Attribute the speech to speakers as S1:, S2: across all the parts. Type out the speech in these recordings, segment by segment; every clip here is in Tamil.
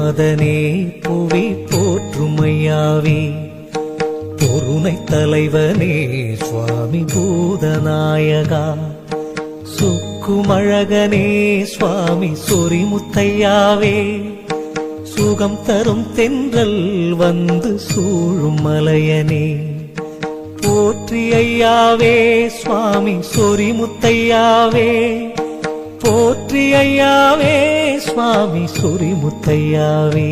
S1: நாதனே புவி போற்றுமையாவே பொருணை தலைவனே சுவாமி பூதநாயகா சுக்குமழகனே சுவாமி சொரிமுத்தையாவே சுகம் தரும் தென்றல் வந்து சூழும் மலையனே போற்றி ஐயாவே சுவாமி சொரிமுத்தையாவே போற்றி ஐயாவே சுவாமி சொரிமுத்தையாவே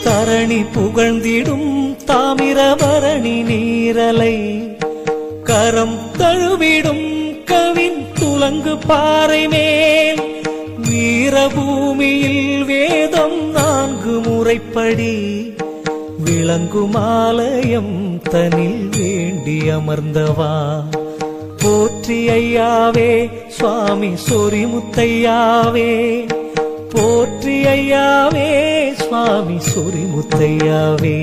S1: தரணி புகழ்ந்திடும் தாமிரபரணி நீரலை கரம் தழுவிடும் கவின் துலங்கு பாறை மேல் வீரபூமியில் வேதம் 4 முறைப்படி விளங்கும் ஆலயம் தனில் வேண்டி அமர்ந்தவா போற்றி ஐயாவே சுவாமி சொரிமுத்தையாவே போற்றி ஐயாவே சுவாமி சொரிமுத்தையாவே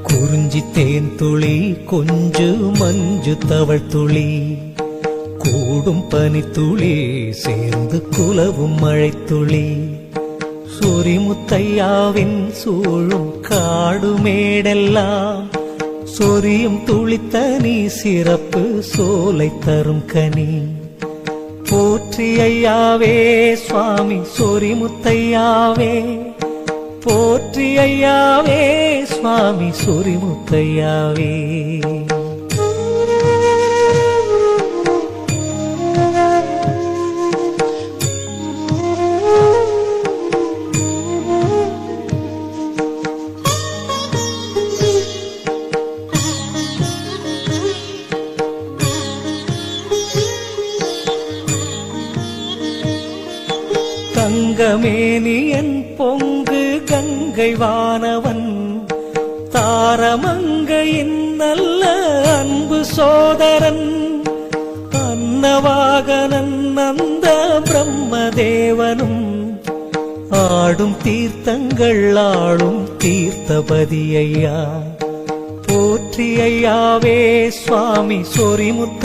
S1: குறிஞ்சி தேன் துளி கொஞ்சு மஞ்சு தவழ் துளி கூடும் பனித்துளி சேர்ந்து குலவும் மழைத்துளி சொரிமுத்தையாவின் சூழும் காடு மேடெல்லாம் சொரியும் துளித்தனி சிறப்பு சோலை தரும் கனி போற்றி ஐயாவே சுவாமி சொரிமுத்தையாவே போற்றி ஐயாவே சுவாமி சொரிமுத்தையாவே தங்கமேனியன் பொங்கு கங்கை வானவன் தாரமங்கையின் நல்ல அன்பு சோதரன் அன்னவாகனன் அந்த பிரம்மதேவனும் ஆடும் தீர்த்தங்கள் ஆளும் தீர்த்தபதி ஐயா போற்றி ஐயாவே சுவாமி சொரிமுத்தை